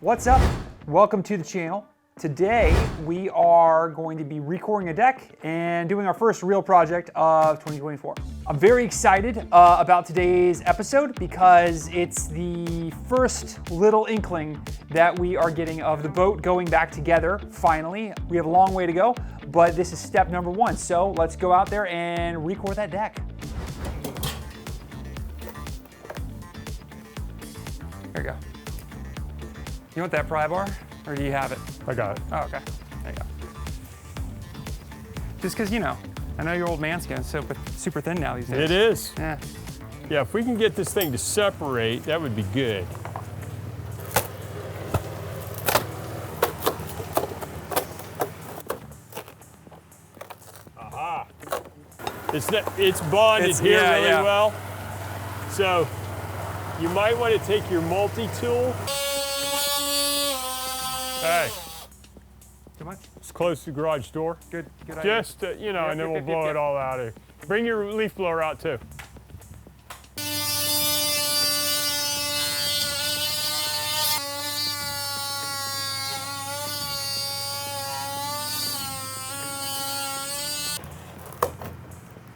What's up? Welcome to the channel. Today we are going to be recoring a deck and doing our first real project of 2024. I'm very excited about today's episode because it's the first little inkling that we are getting of the boat going back together finally. We have a long way to go, but this is step number one. So let's go out there and recore that deck. There you go. You want that pry bar, or do you have it? I got it. Oh, okay. There you go. Just because, you know, I know your old man skin's super thin now these days. It is. Yeah. Yeah, if we can get this thing to separate, that would be good. Aha. It's bonded here really well. So you might want to take your multi-tool. Hey. Too much? Let's close the garage door. Good idea. Just, you know, and then we'll blow it all out of here. Bring your leaf blower out too.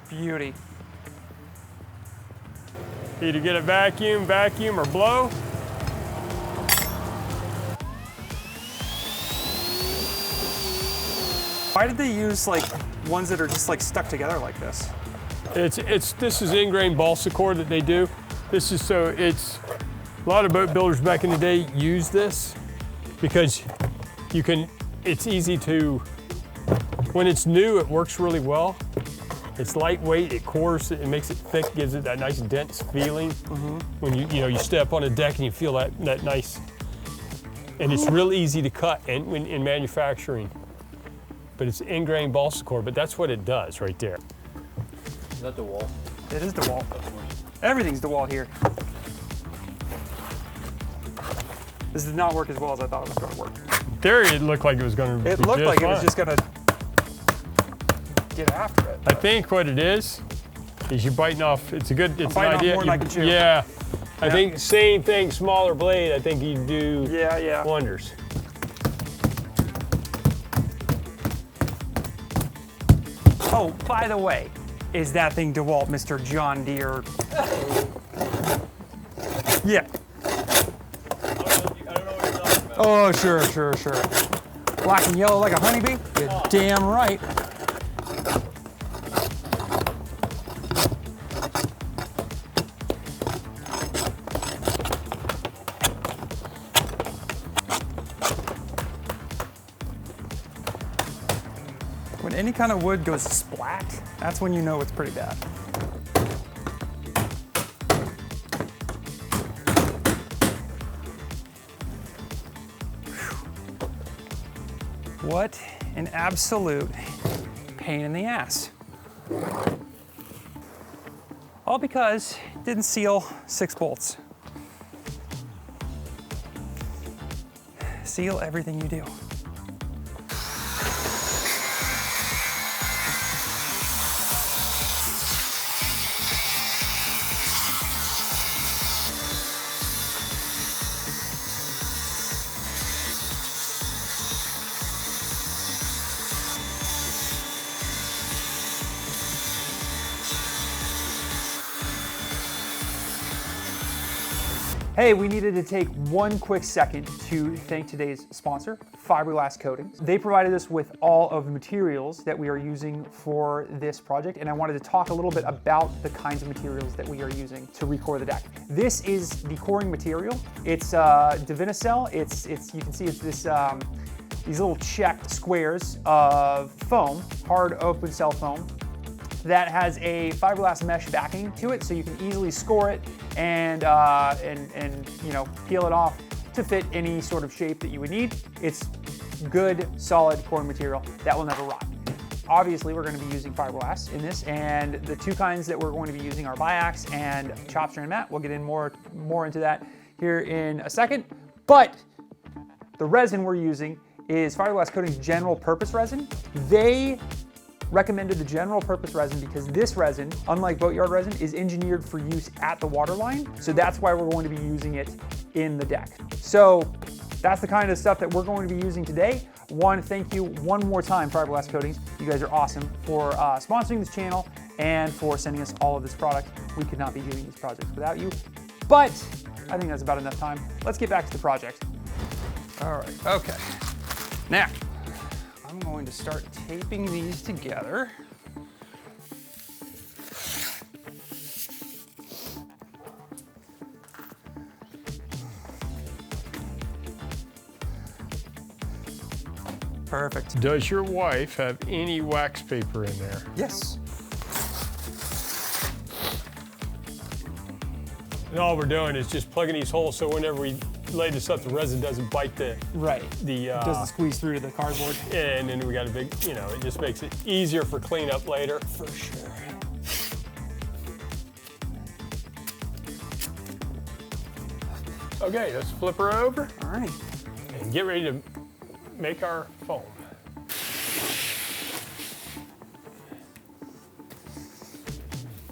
Beauty. Either get a vacuum, or blow. Why did they use like ones that are just like stuck together like this? This is ingrain balsa cord that they do. This is a lot of boat builders back in the day use this because it's easy to, when it's new, it works really well. It's lightweight, it cores, it makes it thick, gives it that nice dense feeling. When you step on a deck and you feel that nice, and it's real easy to cut in manufacturing. But it's ingrain balsa cord, but that's what it does right there. Is that the wall? It is the wall. Everything's the wall here. This did not work as well as I thought it was going to work. There it looked like it was going to. It looked like it was just going to get after it. I think what it is you're biting off. It's an idea. Off more than I can chew. Yeah. I think same thing, smaller blade. I think you do wonders. Oh, by the way, is that thing DeWalt Mr. John Deere? Yeah. I don't know what you're talking about. Oh, sure. Black and yellow like a honeybee? You're damn right. When any kind of wood goes splat, that's when you know it's pretty bad. What an absolute pain in the ass. All because it didn't seal 6 bolts. Seal everything you do. Hey, we needed to take one quick second to thank today's sponsor, Fiberglass Coatings. They provided us with all of the materials that we are using for this project, and I wanted to talk a little bit about the kinds of materials that we are using to recore the deck. This is the coring material. It's Divinacell. You can see it's this these little checked squares of foam, hard open cell foam, that has a fiberglass mesh backing to it, so you can easily score it and peel it off to fit any sort of shape that you would need. It's good, solid coring material that will never rot. Obviously, we're going to be using fiberglass in this, and the two kinds that we're going to be using are biax and chop strand mat. We'll get in more into that here in a second. But the resin we're using is Fiberglass Coatings General Purpose Resin. They recommended the general purpose resin because this resin, unlike boatyard resin, is engineered for use at the waterline. So that's why we're going to be using it in the deck. So that's the kind of stuff that we're going to be using today. One, thank you one more time, Fiberglass Coatings. You guys are awesome for sponsoring this channel and for sending us all of this product. We could not be doing these projects without you, but I think that's about enough time. Let's get back to the project. All right, okay. Now, I'm going to start taping these together. Perfect. Does your wife have any wax paper in there? Yes. And all we're doing is just plugging these holes so whenever we lay this up, the resin doesn't bite the Doesn't squeeze through to the cardboard. and then we got a big, you know, it just makes it easier for cleanup later. For sure. Okay, let's flip her over All right. and get ready to make our foam.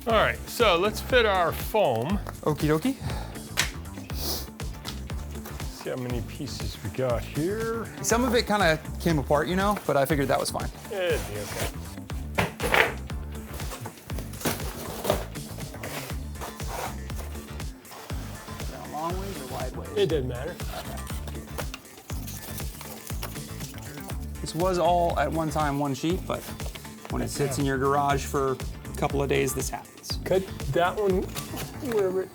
All right, so let's fit our foam. Okie dokie. See how many pieces we got here. Some of it kind of came apart, you know, but I figured that was fine. It'd be okay. Long ways or wide ways? It doesn't matter. This was all at one time one sheet, but when it sits in your garage for a couple of days, this happens. Cut that one wherever it,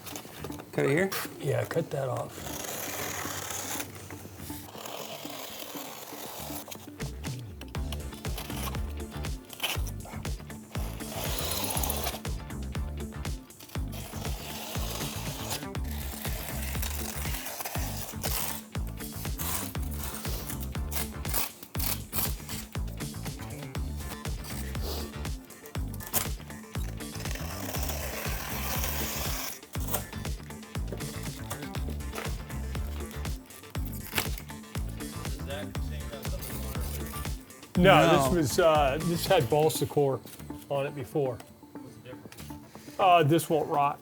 Cut it here. yeah, cut that off. No, this was this had balsa core on it before. What's the difference? This won't rot.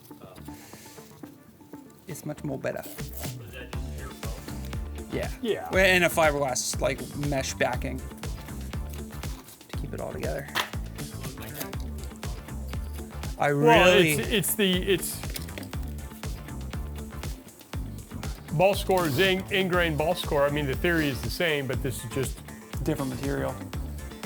It's much more better. Was that just pure foam? Yeah. Yeah. Well, and a fiberglass like mesh backing to keep it all together. I really. Well, it's balsa core is ingrained balsa core. I mean, the theory is the same, but this is just different material.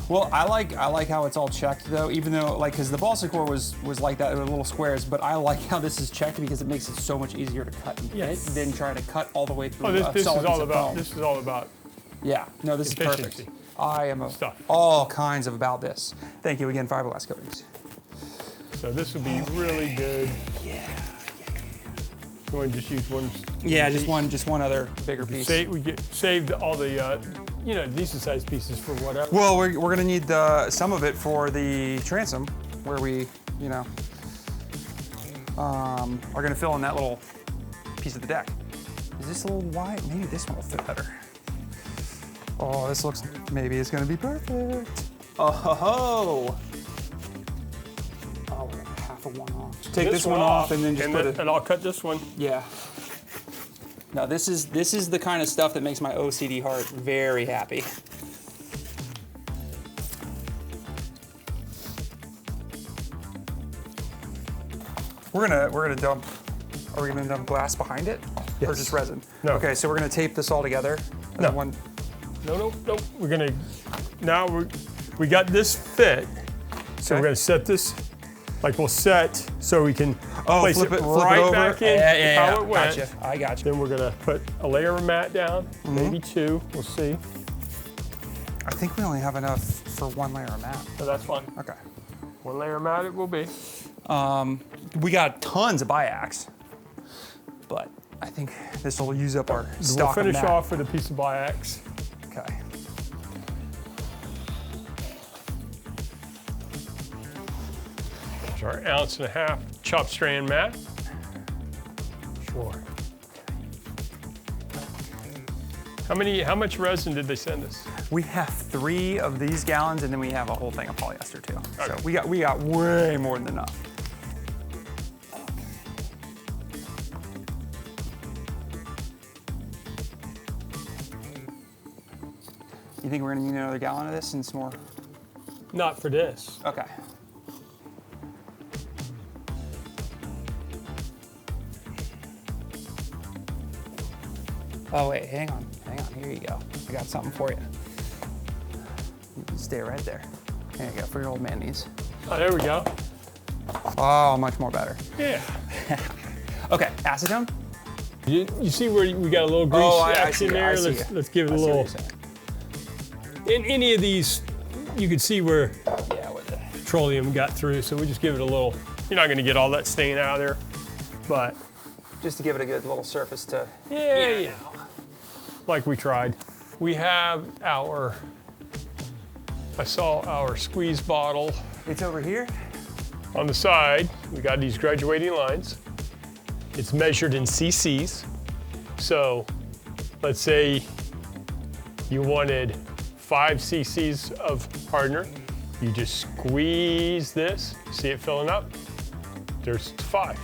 Well, I like how it's all checked though, even though like because the balsa core was like that, it was little squares, but I like how this is checked because it makes it so much easier to cut and fit than trying to cut all the way through. oh, this is solid all piece of about foam. this is all about Yeah, no, this is efficiency. perfect. I am Stuff. all kinds of about this. Thank you again, Fiberglass Coatings. So this would be really good. Yeah. You want to just use one? Yeah, just one other bigger piece. We saved all the you know, decent sized pieces for whatever. Well, we're gonna need some of it for the transom, where we, you know, are gonna fill in that little piece of the deck. Is this a little wide? Maybe this one will fit better. Oh, this looks, maybe it's gonna be perfect. Oh ho ho! Oh, we're gonna half of one off. Take this one off and then just put it. And I'll cut this one. Yeah. Now this is the kind of stuff that makes my OCD heart very happy. We're gonna dump. Are we gonna dump glass behind it, or Yes. just resin? No. Okay, so we're gonna tape this all together. No. One. No. We're gonna now we got this fit, so we're gonna set this like we'll set so we can place flip it it right over. back in Yeah. how it went. Gotcha. I got you. Then we're gonna put a layer of mat down, maybe two. We'll see. I think we only have enough for one layer of mat. So that's fine. Okay. One layer of mat it will be. We got tons of biax, but I think this will use up our We'll stock of finish mat. off with a piece of biax. Okay. There's our 1.5 ounce chopped strand mat. Sure. How much resin did they send us? We have 3 of these gallons, and then we have a whole thing of polyester too. Okay. So we got way more than enough. You think we're gonna need another gallon of this and some more? Not for this. Okay. Oh wait, hang on, here you go. I got something for you. You can stay right there. Here you go, for your old man needs. Oh, there we go. Oh, much more better. Yeah. Okay, acetone? You see where we got a little grease action there? Let's give it a little. In any of these, you can see where petroleum got through, so we just give it a little. You're not gonna get all that stain out of there, but. Just to give it a good little surface to. Yeah. Like we tried. We have I saw our squeeze bottle. It's over here? On the side, we got these graduating lines. It's measured in cc's. So let's say you wanted 5 cc's of hardener. You just squeeze this, see it filling up? There's 5.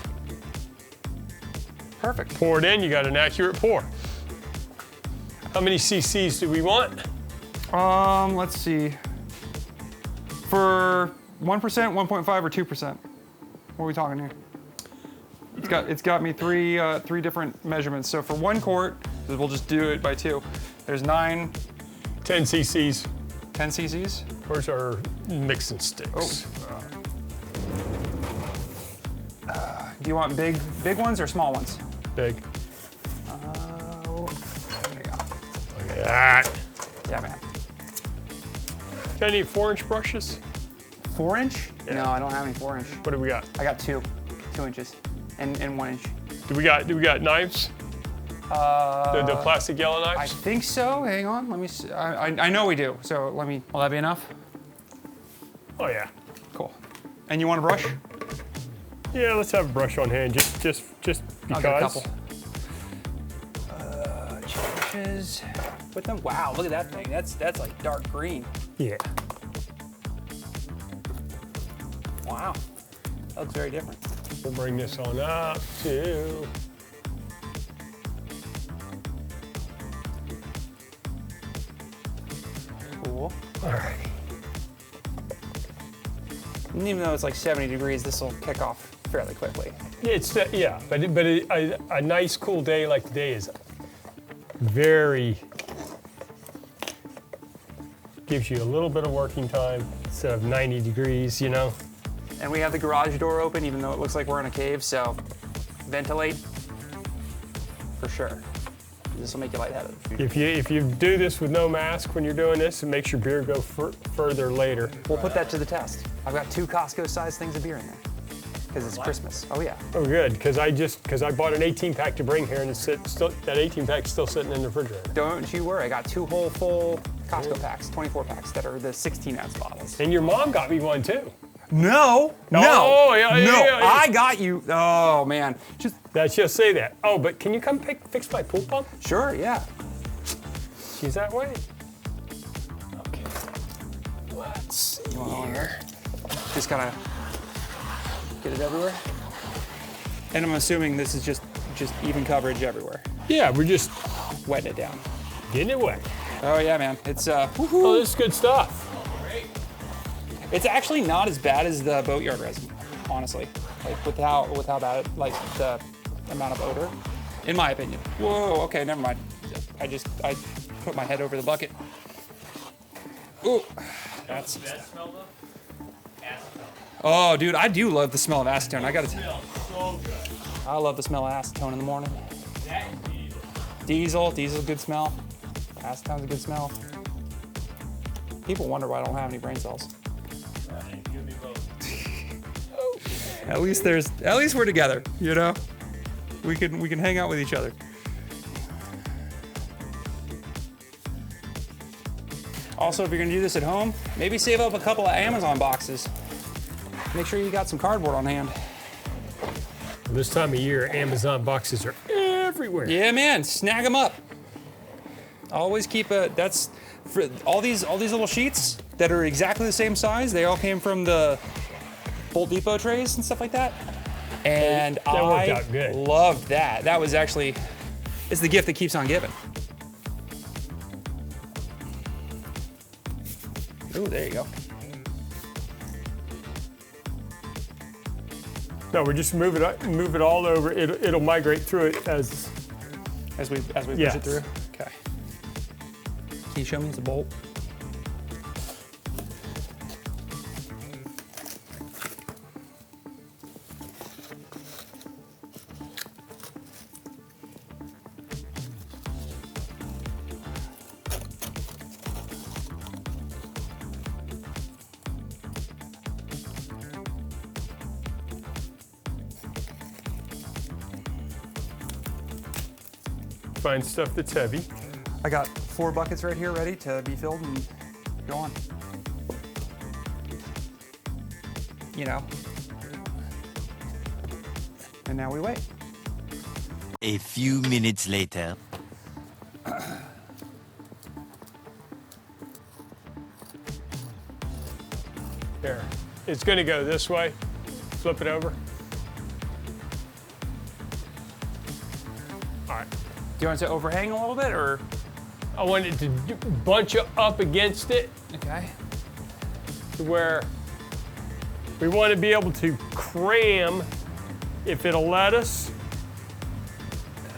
Perfect. Pour it in, you got an accurate pour. How many cc's do we want? Let's see. For 1%, 1.5, or 2%? What are we talking here? It's got me three different measurements. So for 1 quart, we'll just do it by 2. There's 10 cc's. 10 cc's? Where's our mixing sticks? Do you want big ones or small ones? Big. There you go. Look at that. Yeah, man. Got any 4-inch brushes? 4-inch? Yeah. No, I don't have any 4-inch. What do we got? I got 2 inches, and 1 inch. Do we got knives? The plastic yellow I knives? think so. Hang on. Let me see. I know we do. So let me. Will that be enough? Oh yeah. Cool. And you want a brush? Yeah, let's have a brush on hand, just because. I'll get a couple. Inches. Put them. Wow, look at that thing. That's like dark green. Yeah. Wow. That looks very different. We'll bring this on up to. Cool. All right. And even though it's like 70 degrees, this will kick off fairly quickly. It's yeah, but a nice cool day like today is very gives you a little bit of working time instead of 90 degrees, you know. And we have the garage door open, even though it looks like we're in a cave, so ventilate for sure. This will make you lightheaded. If you do this with no mask when you're doing this, it makes your beer go further later. We'll put that to the test. I've got 2 Costco-sized things of beer in there because it's Christmas. Oh yeah. Oh good, because I bought an 18-pack to bring here, and that 18-pack's still sitting in the refrigerator. Don't you worry. I got 2 whole full Costco packs, 24 packs that are the 16-ounce bottles. And your mom got me one too. No. Yeah. I got you. Oh man. That's just say that. Oh, but can you come fix my pool pump? Sure. Yeah. She's that way. Okay. Let's see here. Just gotta get it everywhere. And I'm assuming this is just even coverage everywhere. Yeah, we're just Wetting it down. getting it wet. Oh yeah, man. It's Oh, this is good stuff. It's actually not as bad as the boatyard resin, honestly. Like with how bad it, like the amount of odor, in my opinion. Whoa. Okay, never mind. I put my head over the bucket. Ooh. That's. That smell though? Acetone. Oh, dude, I do love the smell of acetone. I gotta. Smells so good. I love the smell of acetone in the morning. That and diesel. Diesel's a good smell. Acetone's a good smell. People wonder why I don't have any brain cells. Give me both. At least we're together, you know? We can hang out with each other. Also, if you're gonna do this at home, maybe save up a couple of Amazon boxes. Make sure you got some cardboard on hand. This time of year, Amazon boxes are everywhere. Yeah, man, snag them up. Always keep that's for all these little sheets that are exactly the same size. They all came from the Bolt Depot trays and stuff like that. And That worked I out good. loved that. That was actually, it's the gift that keeps on giving. Ooh, there you go. No, we just move it all over. It'll migrate through it as we push Yes. it through. Okay. Can you show me the bolt? find stuff that's heavy. I got 4 buckets right here ready to be filled and go on. You know. And now we wait. A few minutes later. Here, it's gonna go this way. Flip it over. All right. Do you want it to overhang a little bit, or? I want it to bunch up against it Okay. to where we want to be able to cram, if it'll let us.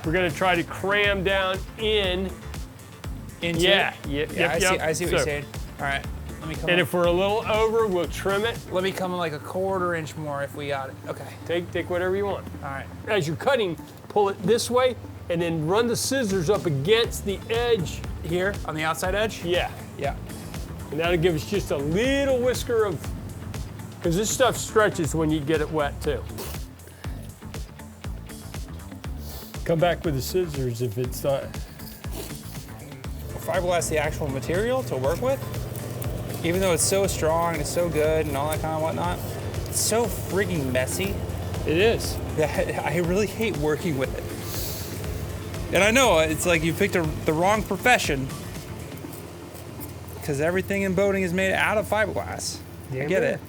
We're gonna try to cram down in. Into Yeah, it? yep, I see what you're So- saying. All right, let me come. And if we're a little over, we'll trim it. let me come like a 1/4 inch more if we got it. Okay. Take whatever you want. All right. As you're cutting, pull it this way, and then run the scissors up against the edge. Here on the outside edge. Yeah, Yeah. and that'll give us just a little whisker of, because this stuff stretches when you get it wet too. Come back with the scissors if it's not. Fiberglass, the actual material to work with, even though it's so strong and it's so good and all that kind of whatnot, it's so freaking messy It is. that I really hate working with it. And I know it's like you picked the wrong profession, because everything in boating is made out of fiberglass. I get it.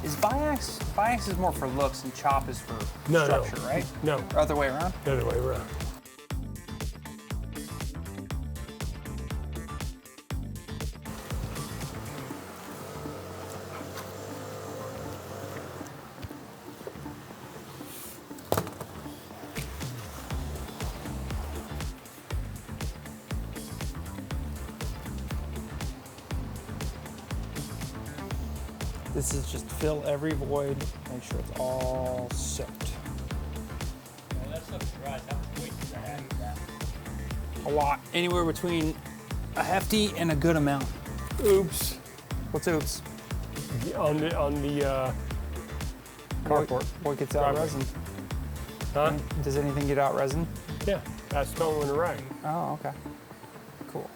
Is biax is more for looks and chop is for No, structure, no. right? No, Or other way around? the other way around. This is just fill every void, make sure it's all soaked. Well, that stuff's dry. That was way too dry after that. A lot, anywhere between a hefty and a good amount. Oops. What's oops? On the carport. What gets out Driveway. resin? Huh? Does anything get out resin? Yeah, that's stone in the rag. Oh, okay. Cool.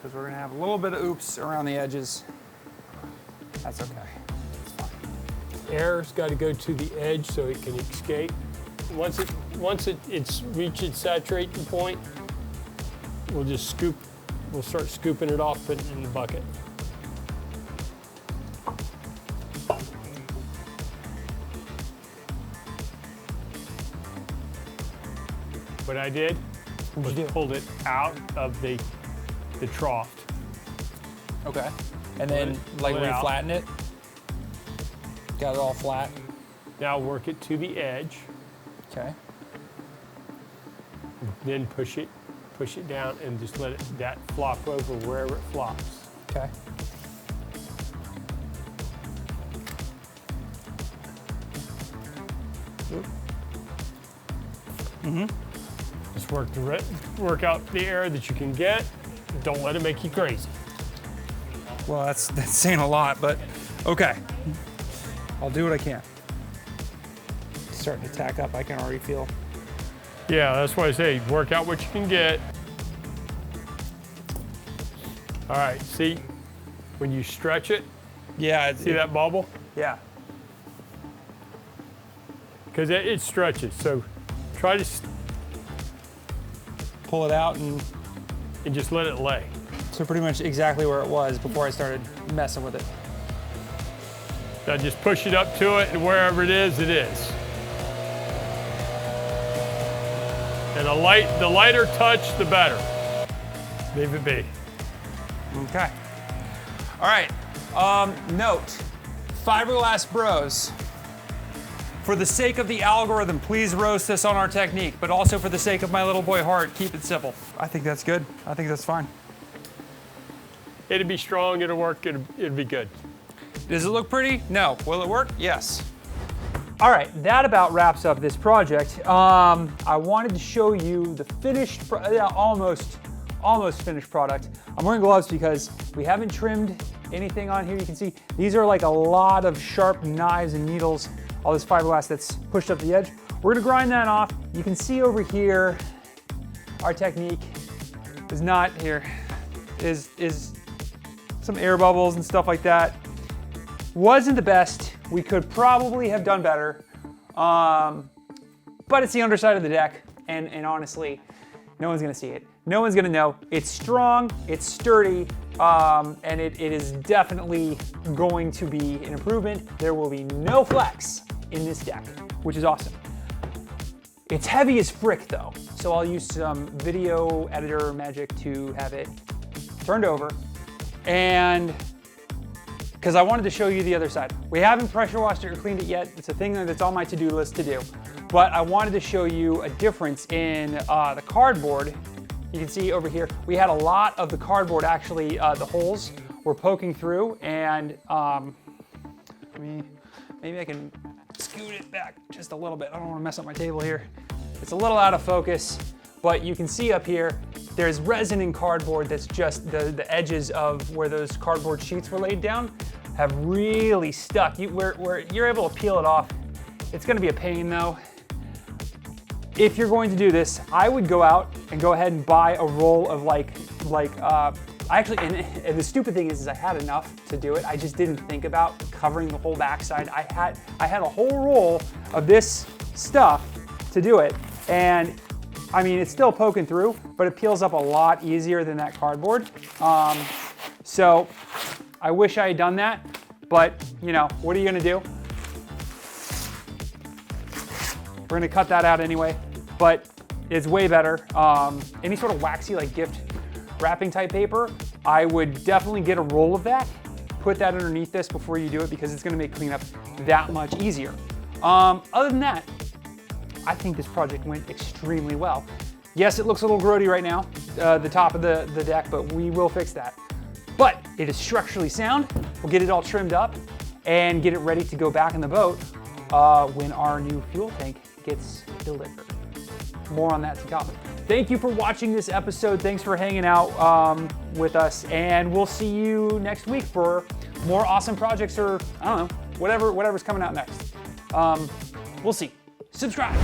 Because we're gonna have a little bit of oops around the edges. That's okay. It's fine. Air's got to go to the edge so it can escape. Once it's reached its saturation point, we'll just scoop. We'll start scooping it off, putting it in the bucket. What I did was pulled it out of the trough. Okay. And then like pull it out. re-flatten it. Got it all flat. Now work it to the edge, Okay. then push it down, and just let that flop over wherever it flops. Okay. Just work out the air that you can get. Don't let it make you crazy. Well, that's saying a lot, but okay. I'll do what I can. It's starting to tack up. I can already feel. Yeah, that's why I say work out what you can get. All right, see, when you stretch it, Yeah. see that bubble? Yeah. because it stretches. So try to Pull it out and just let it lay. so pretty much exactly where it was before I started messing with it. Now just push it up to it, and wherever it is, it is. And the lighter touch, the better. Leave it be. Okay. All right. Note, Fiberglass bros, for the sake of the algorithm, please roast this on our technique, but also for the sake of my little boy heart, keep it simple. I think that's good. I think that's fine. It'll be strong, it'll work, it'll be good. Does it look pretty? No. Will it work? Yes. All right, that about wraps up this project. I wanted to show you the finished, almost finished product. I'm wearing gloves because we haven't trimmed anything on here. You can see these are like a lot of sharp knives and needles, all this fiberglass that's pushed up the edge. We're gonna grind that off. You can see over here, our technique is not here, is some air bubbles and stuff like that. Wasn't the best. We could probably have done better, but it's the underside of the deck, and honestly, no one's gonna see it. No one's gonna know. It's strong, it's sturdy, and it is definitely going to be an improvement. There will be no flex in this deck, which is awesome. It's heavy as frick though, so I'll use some video editor magic to have it turned over, and because I wanted to show you the other side. We haven't pressure washed it or cleaned it yet. It's a thing that's on my to-do list to do. But I wanted to show you a difference in the cardboard. You can see over here, we had a lot of the cardboard actually, the holes were poking through, and maybe I can scoot it back just a little bit. I don't want to mess up my table here. It's a little out of focus, but you can see up here, there's resin in cardboard that's just the edges of where those cardboard sheets were laid down have really stuck. Where you're able to peel it off. It's gonna be a pain though. If you're going to do this, I would go out and go ahead and buy a roll of and the stupid thing is I had enough to do it. I just didn't think about covering the whole backside. I had a whole roll of this stuff to do it, and I mean, it's still poking through, but it peels up a lot easier than that cardboard. So I wish I had done that, but you know, what are you gonna do? We're gonna cut that out anyway, but it's way better. Any sort of waxy, like gift wrapping type paper, I would definitely get a roll of that, put that underneath this before you do it, because it's gonna make cleanup that much easier. Other than that, I think this project went extremely well. Yes, it looks a little grody right now, the top of the deck, but we will fix that. But it is structurally sound. We'll get it all trimmed up and get it ready to go back in the boat when our new fuel tank gets delivered. More on that to come. Thank you for watching this episode. Thanks for hanging out with us, and we'll see you next week for more awesome projects, or I don't know, whatever's coming out next. We'll see. Subscribe.